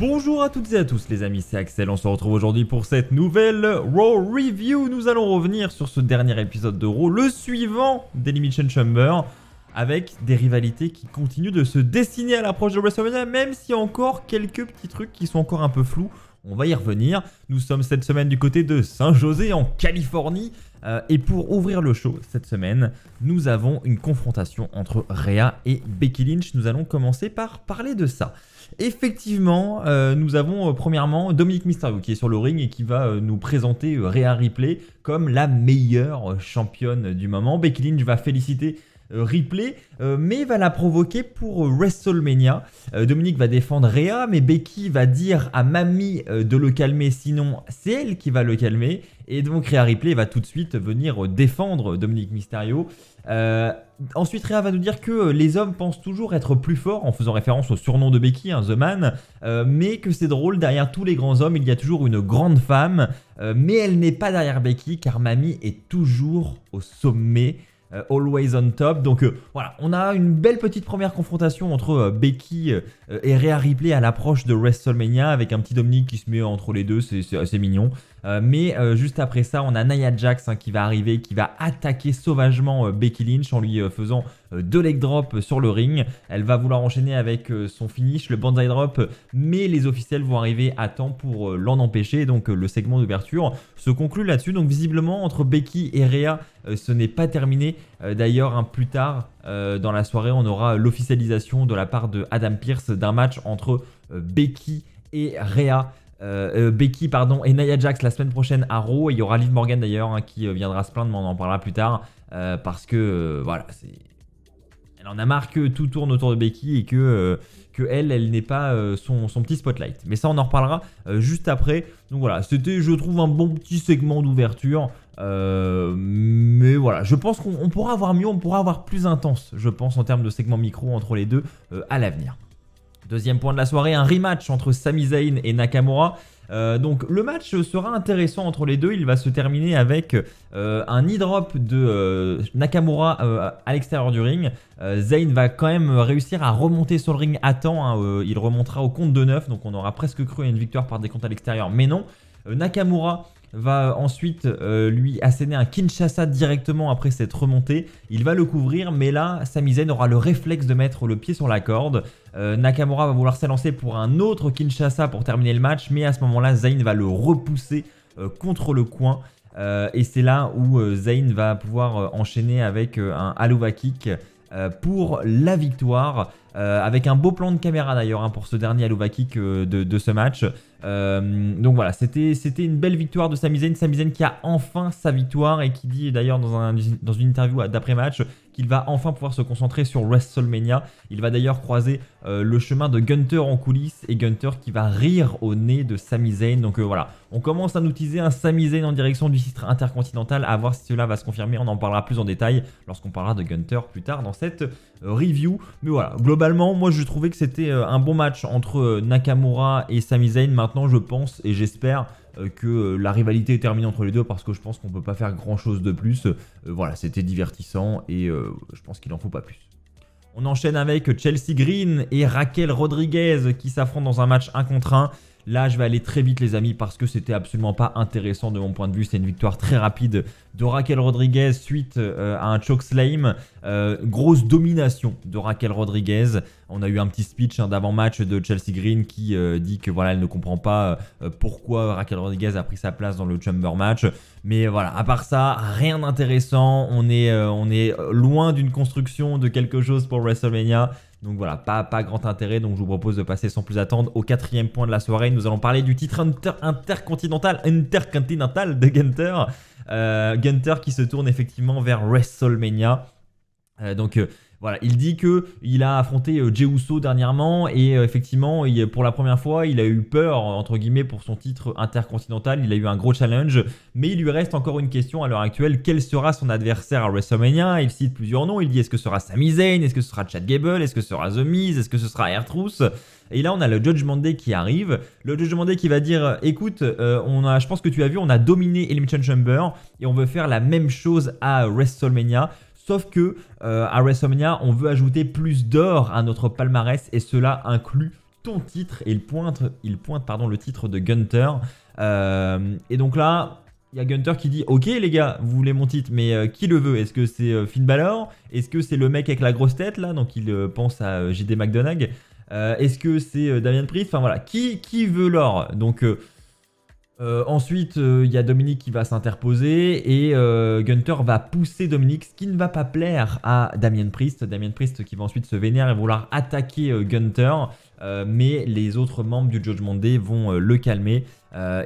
Bonjour à toutes et à tous les amis, c'est Axel, on se retrouve aujourd'hui pour cette nouvelle Raw Review. Nous allons revenir sur ce dernier épisode de Raw, le suivant d'Elimination Chamber, avec des rivalités qui continuent de se dessiner à l'approche de WrestleMania, même s'il y a encore quelques petits trucs qui sont encore un peu flous. On va y revenir. Nous sommes cette semaine du côté de San José en Californie. Et pour ouvrir le show cette semaine, nous avons une confrontation entre Rhea et Becky Lynch. Nous allons commencer par parler de ça. Effectivement, nous avons premièrement Dominic Mysterio qui est sur le ring et qui va nous présenter Rhea Ripley comme la meilleure championne du moment. Becky Lynch va féliciter Ripley, mais va la provoquer pour WrestleMania. Dominic va défendre Rhea, mais Becky va dire à Mamie de le calmer, sinon c'est elle qui va le calmer. Et donc Rhea Ripley va tout de suite venir défendre Dominic Mysterio. Ensuite Rhea va nous dire que les hommes pensent toujours être plus forts, en faisant référence au surnom de Becky, hein, The Man, mais que c'est drôle, derrière tous les grands hommes il y a toujours une grande femme, mais elle n'est pas derrière Becky car Mamie est toujours au sommet. Always on top. Donc voilà, on a une belle petite première confrontation entre Becky et Rhea Ripley à l'approche de WrestleMania, avec un petit Dominic qui se met entre les deux, c'est assez mignon. Mais juste après ça, on a Nia Jax qui va arriver, qui va attaquer sauvagement Becky Lynch en lui faisant 2 leg drops sur le ring. Elle va vouloir enchaîner avec son finish, le banzai drop, mais les officiels vont arriver à temps pour l'en empêcher. Donc le segment d'ouverture se conclut là-dessus. Donc visiblement entre Becky et Rhea, ce n'est pas terminé. D'ailleurs, plus tard dans la soirée, on aura l'officialisation de la part de Adam Pearce d'un match entre Becky et Rhea. Becky et Nia Jax la semaine prochaine à Raw. Il y aura Liv Morgan d'ailleurs qui viendra se plaindre, mais on en parlera plus tard parce que voilà, elle en a marre que tout tourne autour de Becky et que elle n'est pas son petit spotlight. Mais ça on en reparlera juste après. Donc voilà, c'était, je trouve, un bon petit segment d'ouverture. Mais voilà, je pense qu'on pourra avoir mieux, on pourra avoir plus intense, je pense, en termes de segment micro entre les deux à l'avenir. Deuxième point de la soirée, un rematch entre Sami Zayn et Nakamura. Donc le match sera intéressant entre les deux. Il va se terminer avec un knee drop de Nakamura à l'extérieur du ring. Zayn va quand même réussir à remonter sur le ring à temps. Il remontera au compte de 9, donc on aura presque cru à une victoire par décompte à l'extérieur, mais non. Nakamura va ensuite lui asséner un Kinshasa directement après cette remontée. Il va le couvrir, mais là Sami Zayn aura le réflexe de mettre le pied sur la corde. Nakamura va vouloir s'élancer pour un autre Kinshasa pour terminer le match, mais à ce moment là Zayn va le repousser contre le coin. Et c'est là où Zayn va pouvoir enchaîner avec un Aloha Kick pour la victoire, avec un beau plan de caméra d'ailleurs pour ce dernier Aloha Kick de ce match. Donc voilà, c'était une belle victoire de Sami Zayn qui a enfin sa victoire et qui dit d'ailleurs dans une interview d'après-match qu'il va enfin pouvoir se concentrer sur WrestleMania. Il va d'ailleurs croiser le chemin de Gunther en coulisses, et Gunther qui va rire au nez de Sami Zayn. Donc voilà, on commence à nous teaser un Sami Zayn en direction du titre intercontinental, à voir si cela va se confirmer. On en parlera plus en détail lorsqu'on parlera de Gunther plus tard dans cette review. Mais voilà, globalement, moi je trouvais que c'était un bon match entre Nakamura et Sami Zayn. Maintenant, je pense et j'espère que la rivalité est terminée entre les deux, parce que je pense qu'on ne peut pas faire grand chose de plus. Voilà, c'était divertissant et je pense qu'il n'en faut pas plus. On enchaîne avec Chelsea Green et Raquel Rodriguez qui s'affrontent dans un match 1 contre 1. Là, je vais aller très vite les amis parce que c'était absolument pas intéressant de mon point de vue. C'est une victoire très rapide de Raquel Rodriguez suite à un chokeslam. Grosse domination de Raquel Rodriguez. On a eu un petit speech d'avant-match de Chelsea Green qui dit que voilà, elle ne comprend pas pourquoi Raquel Rodriguez a pris sa place dans le Chamber match. Mais voilà, à part ça, rien d'intéressant. On est loin d'une construction de quelque chose pour WrestleMania. Donc voilà, pas grand intérêt, donc je vous propose de passer sans plus attendre au 4e point de la soirée. Nous allons parler du titre intercontinental de Gunther. Gunther qui se tourne effectivement vers WrestleMania. Voilà, il dit qu'il a affronté Jey Uso dernièrement et effectivement, pour la première fois, il a eu peur, entre guillemets, pour son titre intercontinental. Il a eu un gros challenge, mais il lui reste encore une question à l'heure actuelle. Quel sera son adversaire à WrestleMania? Il cite plusieurs noms. Il dit, est-ce que ce sera Sami Zayn? Est-ce que ce sera Chad Gable? Est-ce que ce sera The Miz? Est-ce que ce sera R-Truth? Et là, on a le Judgment Day qui arrive. Le Judgment Day qui va dire, écoute, je pense que tu as vu, on a dominé Elimination Chamber et on veut faire la même chose à WrestleMania. Sauf que à WrestleMania, on veut ajouter plus d'or à notre palmarès et cela inclut ton titre et il pointe pardon, le titre de Gunther. Et donc là, il y a Gunther qui dit « Ok les gars, vous voulez mon titre, mais qui le veut? Est-ce que c'est Finn Balor? Est-ce que c'est le mec avec la grosse tête là » Donc il pense à JD McDonagh. Est-ce que c'est Damien Priest? Enfin voilà, qui veut l'or? Donc ensuite, il y a Dominic qui va s'interposer et Gunther va pousser Dominic, ce qui ne va pas plaire à Damien Priest. Damien Priest qui va ensuite se vénérer et vouloir attaquer Gunther, mais les autres membres du Judgment Day vont le calmer.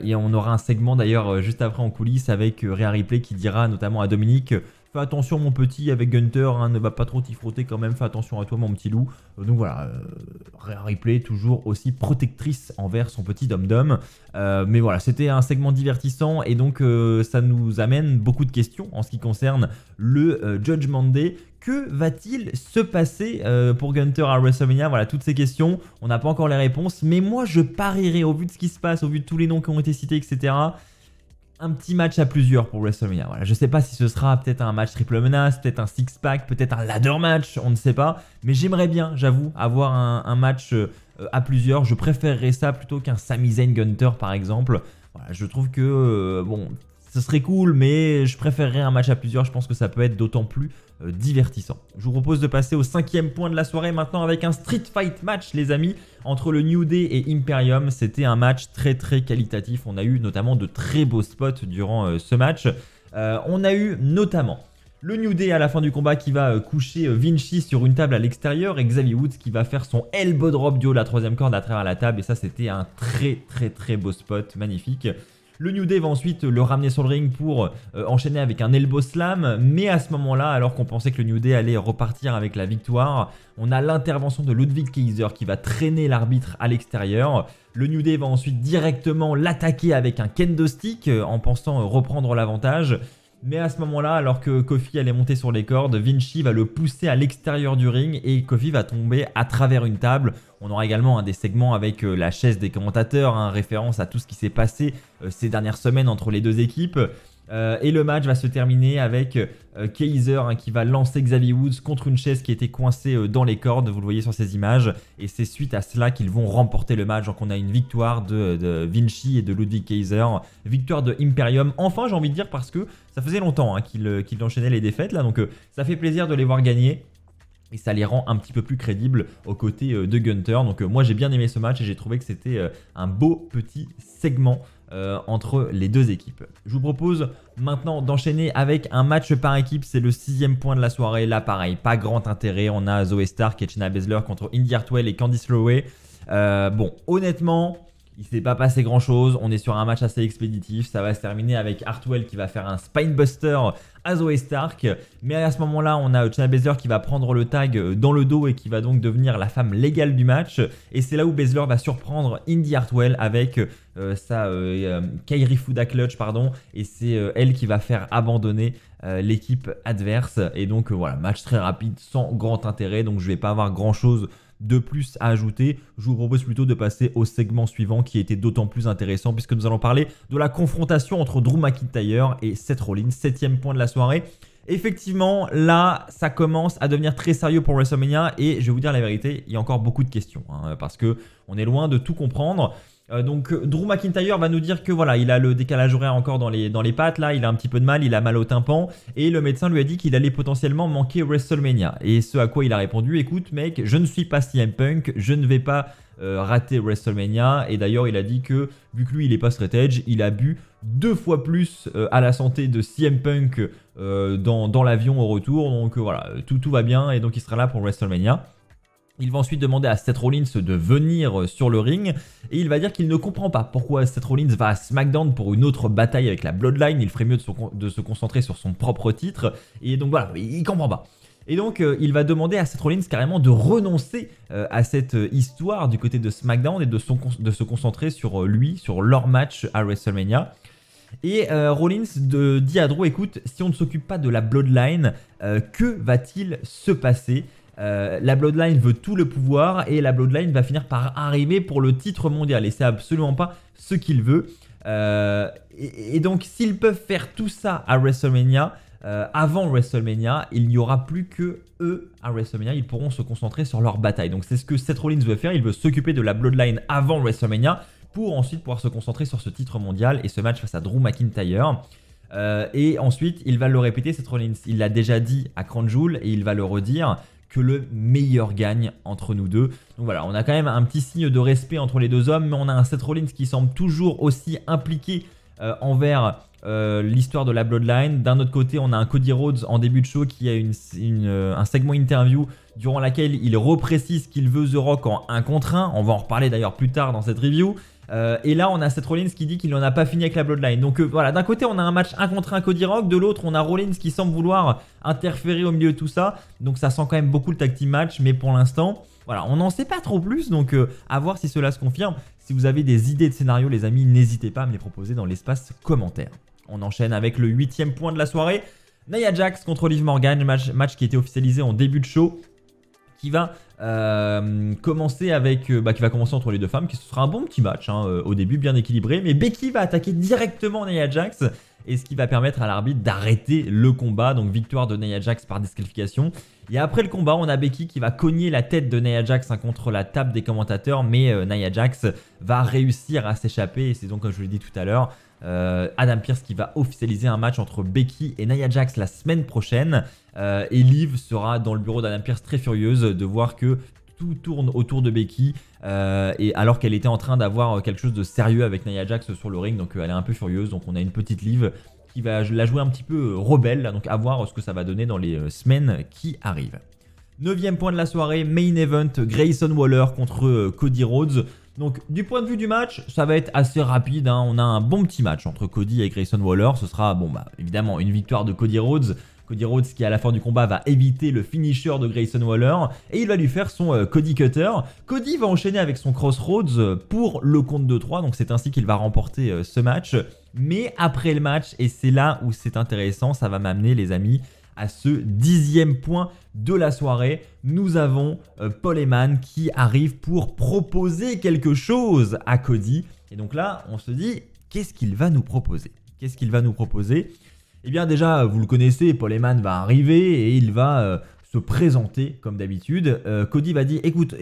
Et on aura un segment d'ailleurs juste après en coulisses avec Rhea Ripley qui dira notamment à Dominic « Fais attention mon petit avec Gunther, hein, ne va pas trop t'y frotter quand même, fais attention à toi mon petit loup. » Donc voilà, Rhea Ripley toujours aussi protectrice envers son petit dom-dom. Mais voilà, c'était un segment divertissant et donc ça nous amène beaucoup de questions en ce qui concerne le Judgment Day. Que va-t-il se passer pour Gunther à WrestleMania? Voilà, toutes ces questions, on n'a pas encore les réponses. Mais moi, je parierais, au vu de ce qui se passe, au vu de tous les noms qui ont été cités, etc., un petit match à plusieurs pour WrestleMania. Voilà, je ne sais pas si ce sera peut-être un match triple menace, peut-être un six-pack, peut-être un ladder match, on ne sait pas. Mais j'aimerais bien, j'avoue, avoir un match à plusieurs. Je préférerais ça plutôt qu'un Sami Zayn Gunther, par exemple. Voilà, je trouve que, bon, ce serait cool, mais je préférerais un match à plusieurs. Je pense que ça peut être d'autant plus divertissant. Je vous propose de passer au 5e point de la soirée maintenant avec un Street Fight match, les amis, entre le New Day et Imperium. C'était un match très qualitatif. On a eu notamment de très beaux spots durant ce match. On a eu notamment le New Day à la fin du combat qui va coucher Vinci sur une table à l'extérieur et Xavier Woods qui va faire son elbow drop du haut de la 3e corde à travers la table. Et ça, c'était un très beau spot, magnifique. Le New Day va ensuite le ramener sur le ring pour enchaîner avec un elbow slam. Mais à ce moment-là, alors qu'on pensait que le New Day allait repartir avec la victoire, on a l'intervention de Ludwig Kaiser qui va traîner l'arbitre à l'extérieur. Le New Day va ensuite directement l'attaquer avec un kendo stick en pensant reprendre l'avantage. Mais à ce moment-là, alors que Kofi allait monter sur les cordes, Vinci va le pousser à l'extérieur du ring et Kofi va tomber à travers une table. On aura également des segments avec la chaise des commentateurs, référence à tout ce qui s'est passé ces dernières semaines entre les deux équipes. Et le match va se terminer avec Kaiser qui va lancer Xavier Woods contre une chaise qui était coincée dans les cordes, vous le voyez sur ces images. Et c'est suite à cela qu'ils vont remporter le match. Donc on a une victoire de Vinci et de Ludwig Kaiser, victoire de Imperium. Enfin, j'ai envie de dire, parce que ça faisait longtemps qu'ils enchaînaient les défaites là, donc ça fait plaisir de les voir gagner. Et ça les rend un petit peu plus crédibles aux côtés de Gunther. Donc moi j'ai bien aimé ce match et j'ai trouvé que c'était un beau petit segment entre les deux équipes. Je vous propose maintenant d'enchaîner avec un match par équipe. C'est le 6e point de la soirée. Là pareil, pas grand intérêt. On a Zoe Stark et Shayna Baszler contre Indi Hartwell et Candice LeRae. Bon, honnêtement, il ne s'est pas passé grand chose. On est sur un match assez expéditif. Ça va se terminer avec Hartwell qui va faire un Spinebuster à Zoe Stark. Mais à ce moment-là, on a Shayna Baszler qui va prendre le tag dans le dos et qui va donc devenir la femme légale du match. Et c'est là où Baszler va surprendre Indi Hartwell avec sa Kairi Fuda Clutch, pardon. Et c'est elle qui va faire abandonner l'équipe adverse. Et donc voilà, match très rapide, sans grand intérêt. Donc je ne vais pas avoir grand-chose de plus à ajouter. Je vous propose plutôt de passer au segment suivant qui était d'autant plus intéressant puisque nous allons parler de la confrontation entre Drew McIntyre et Seth Rollins, 7e point de la soirée. Effectivement, là, ça commence à devenir très sérieux pour WrestleMania et je vais vous dire la vérité, il y a encore beaucoup de questions parce que on est loin de tout comprendre. Donc Drew McIntyre va nous dire que voilà, il a le décalage horaire encore dans les pattes, là, il a un petit peu de mal, il a mal au tympan et le médecin lui a dit qu'il allait potentiellement manquer WrestleMania. Et ce à quoi il a répondu, écoute mec, je ne suis pas CM Punk, je ne vais pas rater WrestleMania. Et d'ailleurs il a dit que vu que lui il est pas straight edge, il a bu 2 fois plus à la santé de CM Punk dans l'avion au retour. Donc voilà, tout va bien et donc il sera là pour WrestleMania. Il va ensuite demander à Seth Rollins de venir sur le ring et il va dire qu'il ne comprend pas pourquoi Seth Rollins va à SmackDown pour une autre bataille avec la Bloodline. Il ferait mieux de se concentrer sur son propre titre et donc voilà, il comprend pas. Et donc il va demander à Seth Rollins carrément de renoncer à cette histoire du côté de SmackDown et de se concentrer sur lui, sur leur match à WrestleMania. Et Rollins dit à Drew, écoute, si on ne s'occupe pas de la Bloodline, que va-t-il se passer ? La Bloodline veut tout le pouvoir et la Bloodline va finir par arriver pour le titre mondial et c'est absolument pas ce qu'il veut. Et donc s'ils peuvent faire tout ça à WrestleMania, avant WrestleMania, il n'y aura plus que eux à WrestleMania, ils pourront se concentrer sur leur bataille. Donc c'est ce que Seth Rollins veut faire, il veut s'occuper de la Bloodline avant WrestleMania pour ensuite pouvoir se concentrer sur ce titre mondial et ce match face à Drew McIntyre. Et ensuite, il va le répéter, Seth Rollins, il l'a déjà dit à Crown Jewel et il va le redire, que le meilleur gagne entre nous deux. Donc voilà, on a quand même un petit signe de respect entre les deux hommes, mais on a un Seth Rollins qui semble toujours aussi impliqué envers l'histoire de la Bloodline. D'un autre côté, on a un Cody Rhodes en début de show qui a un segment interview durant laquelle il reprécise qu'il veut The Rock en 1 contre 1. On va en reparler d'ailleurs plus tard dans cette review. Et là, on a Seth Rollins qui dit qu'il n'en a pas fini avec la Bloodline. Donc voilà, d'un côté, on a un match 1 contre 1 Cody Rock. De l'autre, on a Rollins qui semble vouloir interférer au milieu de tout ça. Donc ça sent quand même beaucoup le tag team match. Mais pour l'instant, voilà, on n'en sait pas trop plus. Donc à voir si cela se confirme. Si vous avez des idées de scénario, les amis, n'hésitez pas à me les proposer dans l'espace commentaire. On enchaîne avec le 8e point de la soirée. Nia Jax contre Liv Morgan. Match qui était officialisé en début de show. Qui va commencer avec qui va commencer entre les deux femmes, qui ce sera un bon petit match au début, bien équilibré, mais Becky va attaquer directement Nia Jax et ce qui va permettre à l'arbitre d'arrêter le combat. Donc victoire de Nia Jax par disqualification. Et après le combat, on a Becky qui va cogner la tête de Nia Jax contre la table des commentateurs, mais Nia Jax va réussir à s'échapper et c'est donc, comme je vous l'ai dit tout à l'heure, Adam Pearce qui va officialiser un match entre Becky et Nia Jax la semaine prochaine. Et Liv sera dans le bureau d'Adam Pearce très furieuse de voir que tout tourne autour de Becky et alors qu'elle était en train d'avoir quelque chose de sérieux avec Nia Jax sur le ring. Donc elle est un peu furieuse. Donc on a une petite Liv qui va la jouer un petit peu rebelle. Donc à voir ce que ça va donner dans les semaines qui arrivent. 9e point de la soirée, main event, Grayson Waller contre Cody Rhodes. Donc du point de vue du match, ça va être assez rapide, hein. On a un bon petit match entre Cody et Grayson Waller. Ce sera évidemment une victoire de Cody Rhodes. Cody Rhodes qui à la fin du combat va éviter le finisher de Grayson Waller et il va lui faire son Cody Cutter. Cody va enchaîner avec son Crossroads pour le compte de 3, donc c'est ainsi qu'il va remporter ce match. Mais après le match, et c'est là où c'est intéressant, ça va m'amener les amis à ce 10e point de la soirée. Nous avons Paul Heyman qui arrive pour proposer quelque chose à Cody. Et donc là, on se dit, qu'est-ce qu'il va nous proposer? Qu'est-ce qu'il va nous proposer? Eh bien déjà, vous le connaissez, Paul Heyman va arriver et il va se présenter comme d'habitude. Cody va dire, écoute,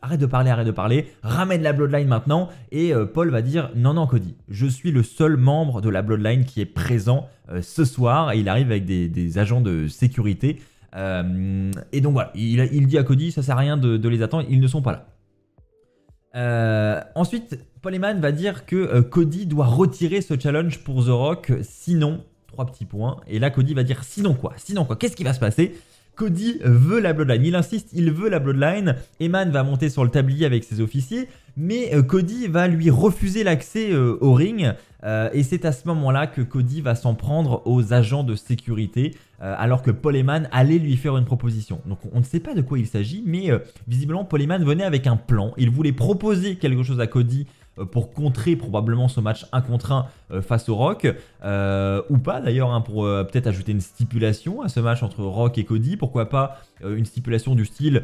arrête de parler, ramène la Bloodline maintenant. Et Paul va dire, non Cody, je suis le seul membre de la Bloodline qui est présent ce soir. Et il arrive avec des agents de sécurité. Et donc voilà, il dit à Cody, ça sert à rien de les attendre, ils ne sont pas là. Ensuite, Paul Heyman va dire que Cody doit retirer ce challenge pour The Rock, sinon, 3 petits points. Et là, Cody va dire, sinon quoi? Qu'est-ce qui va se passer? Cody veut la Bloodline, il insiste, il veut la Bloodline. Heyman va monter sur le tablier avec ses officiers, mais Cody va lui refuser l'accès au ring. Et c'est à ce moment-là que Cody va s'en prendre aux agents de sécurité, alors que Paul Heyman allait lui faire une proposition. Donc on ne sait pas de quoi il s'agit, mais visiblement Paul Heyman venait avec un plan. Il voulait proposer quelque chose à Cody pour contrer probablement ce match 1 contre 1 face au Rock, ou pas d'ailleurs, hein, pour peut-être ajouter une stipulation à ce match entre Rock et Cody. Pourquoi pas une stipulation du style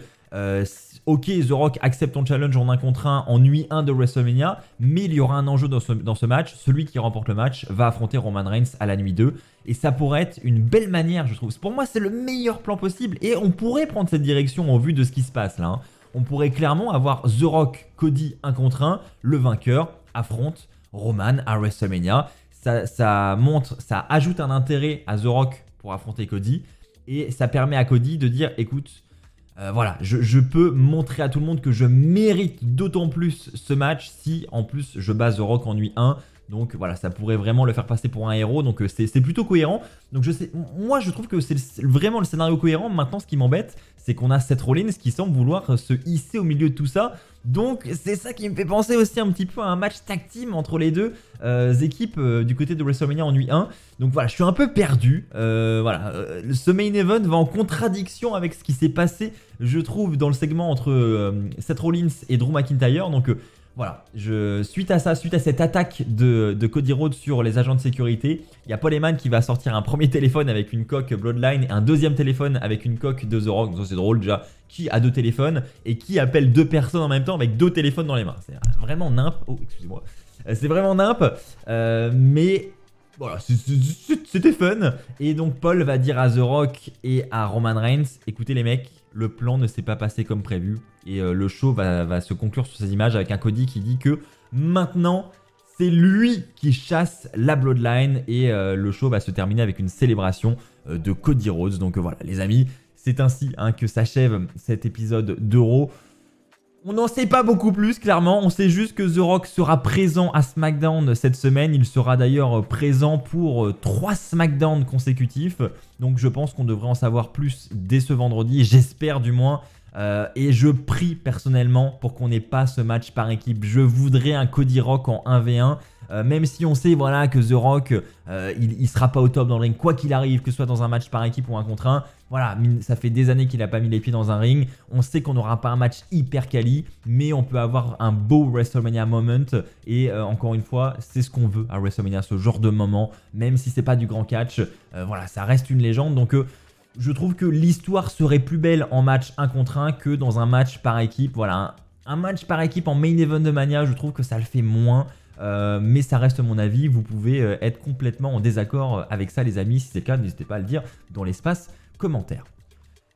ok, The Rock accepte ton challenge en 1 contre 1 en nuit 1 de WrestleMania, mais il y aura un enjeu dans ce match. Celui qui remporte le match va affronter Roman Reigns à la nuit 2. Et ça pourrait être une belle manière, je trouve. Pour moi, c'est le meilleur plan possible. Et on pourrait prendre cette direction au vu de ce qui se passe là, hein. On pourrait clairement avoir The Rock, Cody 1 contre 1. Le vainqueur affronte Roman à WrestleMania. Ça ajoute un intérêt à The Rock pour affronter Cody. Et ça permet à Cody de dire, écoute, voilà, je peux montrer à tout le monde que je mérite d'autant plus ce match si en plus je bats The Rock en nuit 1. Donc voilà, ça pourrait vraiment le faire passer pour un héros. Donc c'est plutôt cohérent. Donc moi je trouve que c'est vraiment le scénario cohérent. Maintenant ce qui m'embête, c'est qu'on a Seth Rollins qui semble vouloir se hisser au milieu de tout ça. Donc c'est ça qui me fait penser aussi un petit peu à un match tag team entre les deux équipes du côté de WrestleMania en nuit 1. Donc voilà, je suis un peu perdu. Voilà, ce main event va en contradiction avec ce qui s'est passé, je trouve, dans le segment entre Seth Rollins et Drew McIntyre. Donc voilà, suite à cette attaque de Cody Rhodes sur les agents de sécurité, il y a Paul Heyman qui va sortir un premier téléphone avec une coque Bloodline et un deuxième téléphone avec une coque de The Rock. Donc c'est drôle déjà, qui a 2 téléphones et qui appelle 2 personnes en même temps avec 2 téléphones dans les mains. C'est vraiment nimp. Oh, excusez-moi. C'est vraiment nimp, mais Voilà, c'était fun. Et donc Paul va dire à The Rock et à Roman Reigns, écoutez les mecs, le plan ne s'est pas passé comme prévu. Et le show va se conclure sur ces images avec un Cody qui dit que maintenant, c'est lui qui chasse la Bloodline. Et le show va se terminer avec une célébration de Cody Rhodes. Donc voilà les amis, c'est ainsi que s'achève cet épisode d'Euro. On n'en sait pas beaucoup plus, clairement. On sait juste que The Rock sera présent à SmackDown cette semaine. Il sera d'ailleurs présent pour 3 SmackDown consécutifs. Donc je pense qu'on devrait en savoir plus dès ce vendredi. J'espère du moins. Et je prie personnellement pour qu'on n'ait pas ce match par équipe. Je voudrais un Cody Rock en 1v1. Même si on sait voilà, que The Rock, il sera pas au top dans le ring, quoi qu'il arrive, que ce soit dans un match par équipe ou un contre un. Voilà, ça fait des années qu'il n'a pas mis les pieds dans un ring. On sait qu'on n'aura pas un match hyper quali, mais on peut avoir un beau WrestleMania moment. Et encore une fois, c'est ce qu'on veut à WrestleMania, ce genre de moment. Même si c'est pas du grand catch, voilà, ça reste une légende. Donc je trouve que l'histoire serait plus belle en match 1 contre 1 que dans un match par équipe. Voilà, un match par équipe en main event de Mania, je trouve que ça le fait moins. Mais ça reste mon avis, vous pouvez être complètement en désaccord avec ça les amis, si c'est le cas n'hésitez pas à le dire dans l'espace commentaire.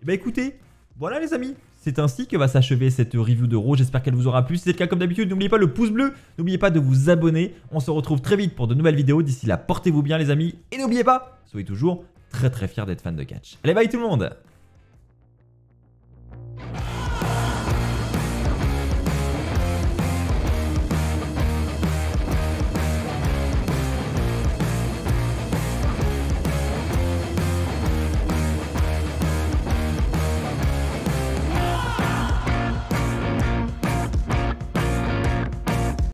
Et bah écoutez, voilà les amis, c'est ainsi que va s'achever cette review d'Euro, j'espère qu'elle vous aura plu, si c'est le cas comme d'habitude n'oubliez pas le pouce bleu, n'oubliez pas de vous abonner, on se retrouve très vite pour de nouvelles vidéos, d'ici là portez-vous bien les amis, et n'oubliez pas, soyez toujours très fiers d'être fan de catch. Allez bye tout le monde!